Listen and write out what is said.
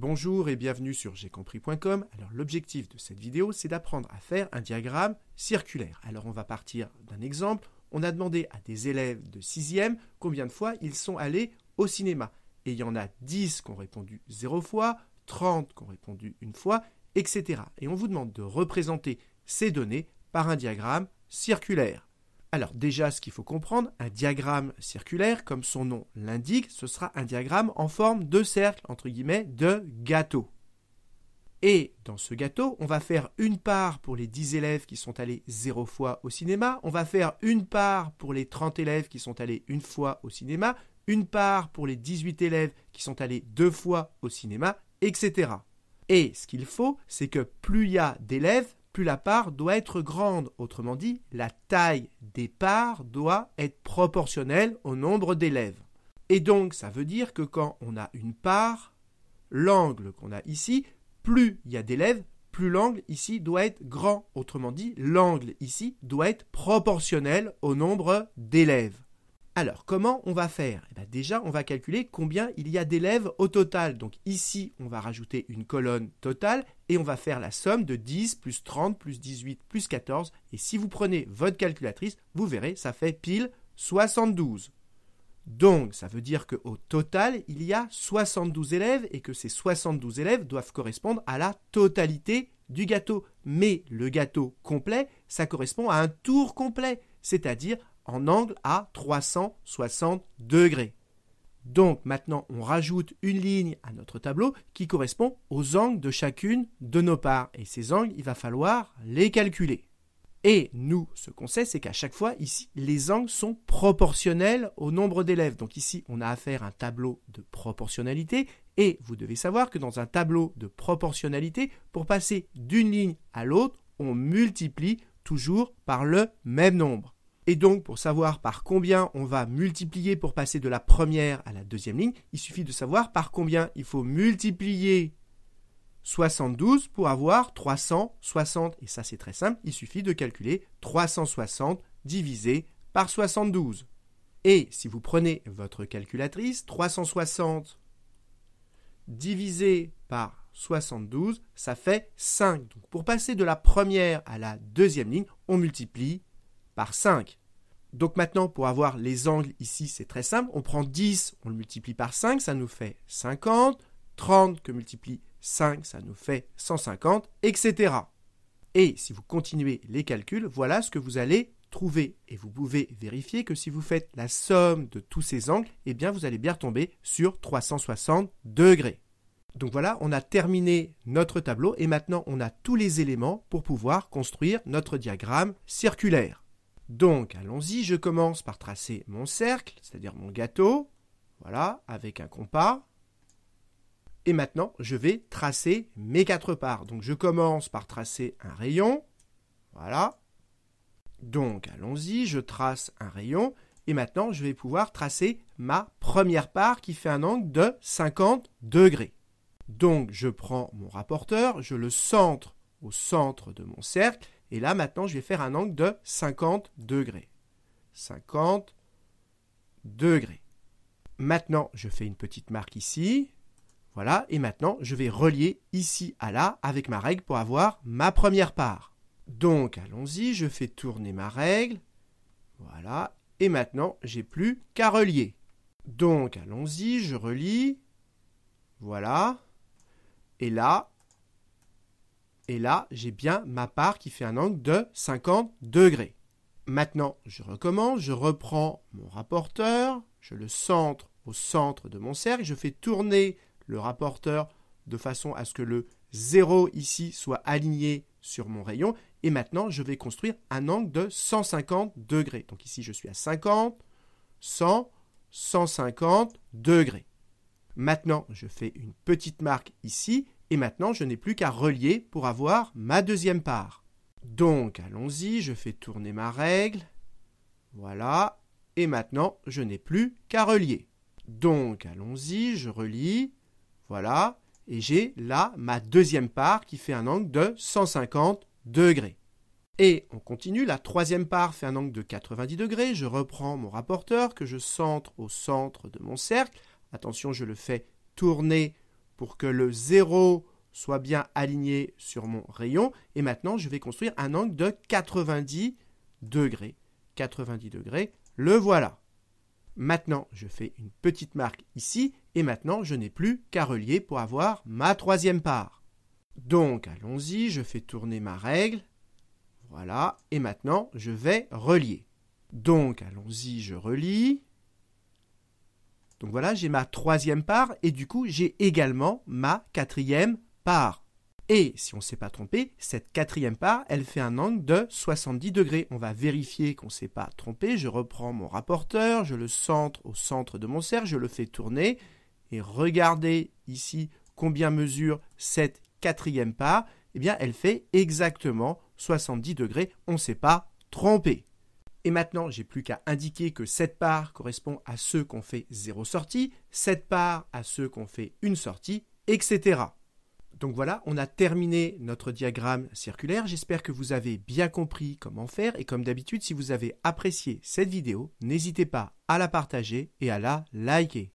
Bonjour et bienvenue sur jaicompris.com. Alors l'objectif de cette vidéo, c'est d'apprendre à faire un diagramme circulaire. Alors on va partir d'un exemple. On a demandé à des élèves de 6e combien de fois ils sont allés au cinéma. Et il y en a 10 qui ont répondu 0 fois, 30 qui ont répondu 1 fois, etc. Et on vous demande de représenter ces données par un diagramme circulaire. Alors déjà, ce qu'il faut comprendre, un diagramme circulaire, comme son nom l'indique, ce sera un diagramme en forme de cercle, entre guillemets, de gâteau. Et dans ce gâteau, on va faire une part pour les 10 élèves qui sont allés 0 fois au cinéma, on va faire une part pour les 30 élèves qui sont allés 1 fois au cinéma, une part pour les 18 élèves qui sont allés 2 fois au cinéma, etc. Et ce qu'il faut, c'est que plus il y a d'élèves, plus la part doit être grande. Autrement dit, la taille des parts doit être proportionnelle au nombre d'élèves. Et donc, ça veut dire que quand on a une part, l'angle qu'on a ici, plus il y a d'élèves, plus l'angle ici doit être grand. Autrement dit, l'angle ici doit être proportionnel au nombre d'élèves. Alors, comment on va faire ? Déjà, on va calculer combien il y a d'élèves au total. Donc ici, on va rajouter une colonne totale et on va faire la somme de 10 plus 30 plus 18 plus 14. Et si vous prenez votre calculatrice, vous verrez, ça fait pile 72. Donc, ça veut dire qu'au total, il y a 72 élèves et que ces 72 élèves doivent correspondre à la totalité du gâteau. Mais le gâteau complet, ça correspond à un tour complet, c'est-à-dire en angle à 360 degrés. Donc maintenant, on rajoute une ligne à notre tableau qui correspond aux angles de chacune de nos parts. Et ces angles, il va falloir les calculer. Et nous, ce qu'on sait, c'est qu'à chaque fois, ici, les angles sont proportionnels au nombre d'élèves. Donc ici, on a affaire à un tableau de proportionnalité. Et vous devez savoir que dans un tableau de proportionnalité, pour passer d'une ligne à l'autre, on multiplie toujours par le même nombre. Et donc, pour savoir par combien on va multiplier pour passer de la première à la deuxième ligne, il suffit de savoir par combien il faut multiplier 72 pour avoir 360. Et ça, c'est très simple, il suffit de calculer 360 divisé par 72. Et si vous prenez votre calculatrice, 360 divisé par 72, ça fait 5. Donc, pour passer de la première à la deuxième ligne, on multiplie par 5. Donc maintenant, pour avoir les angles ici, c'est très simple. On prend 10, on le multiplie par 5, ça nous fait 50. 30 que multiplie 5, ça nous fait 150, etc. Et si vous continuez les calculs, voilà ce que vous allez trouver. Et vous pouvez vérifier que si vous faites la somme de tous ces angles, eh bien vous allez bien tomber sur 360 degrés. Donc voilà, on a terminé notre tableau et maintenant on a tous les éléments pour pouvoir construire notre diagramme circulaire. Donc, allons-y, je commence par tracer mon cercle, c'est-à-dire mon gâteau, voilà, avec un compas. Et maintenant, je vais tracer mes 4 parts. Donc, je commence par tracer un rayon, voilà. Donc, allons-y, je trace un rayon. Et maintenant, je vais pouvoir tracer ma première part qui fait un angle de 50 degrés. Donc, je prends mon rapporteur, je le centre au centre de mon cercle. Et là, maintenant, je vais faire un angle de 50 degrés. 50 degrés. Maintenant, je fais une petite marque ici. Voilà. Et maintenant, je vais relier ici à là avec ma règle pour avoir ma première part. Donc, allons-y. Je fais tourner ma règle. Voilà. Et maintenant, j'ai plus qu'à relier. Donc, allons-y. Je relie. Voilà. Et là, j'ai bien ma part qui fait un angle de 50 degrés. Maintenant, je recommence, je reprends mon rapporteur, je le centre au centre de mon cercle, je fais tourner le rapporteur de façon à ce que le 0 ici soit aligné sur mon rayon. Et maintenant, je vais construire un angle de 150 degrés. Donc ici, je suis à 50, 100, 150 degrés. Maintenant, je fais une petite marque ici. Et maintenant, je n'ai plus qu'à relier pour avoir ma deuxième part. Donc, allons-y, je fais tourner ma règle. Voilà. Et maintenant, je n'ai plus qu'à relier. Donc, allons-y, je relie. Voilà. Et j'ai là ma deuxième part qui fait un angle de 150 degrés. Et on continue, la troisième part fait un angle de 90 degrés. Je reprends mon rapporteur que je centre au centre de mon cercle. Attention, je le fais tourner pour que le 0 soit bien aligné sur mon rayon. Et maintenant, je vais construire un angle de 90 degrés. 90 degrés, le voilà. Maintenant, je fais une petite marque ici. Et maintenant, je n'ai plus qu'à relier pour avoir ma troisième part. Donc, allons-y, je fais tourner ma règle. Voilà. Et maintenant, je vais relier. Donc, allons-y, je relie. Donc voilà, j'ai ma troisième part et du coup, j'ai également ma quatrième part. Et si on ne s'est pas trompé, cette quatrième part, elle fait un angle de 70 degrés. On va vérifier qu'on ne s'est pas trompé. Je reprends mon rapporteur, je le centre au centre de mon cercle, je le fais tourner. Et regardez ici combien mesure cette quatrième part. Eh bien, elle fait exactement 70 degrés. On ne s'est pas trompé. Et maintenant, j'ai plus qu'à indiquer que cette part correspond à ceux qu'on fait 0 sortie, cette part à ceux qu'on fait une sortie, etc. Donc voilà, on a terminé notre diagramme circulaire. J'espère que vous avez bien compris comment faire. Et comme d'habitude, si vous avez apprécié cette vidéo, n'hésitez pas à la partager et à la liker.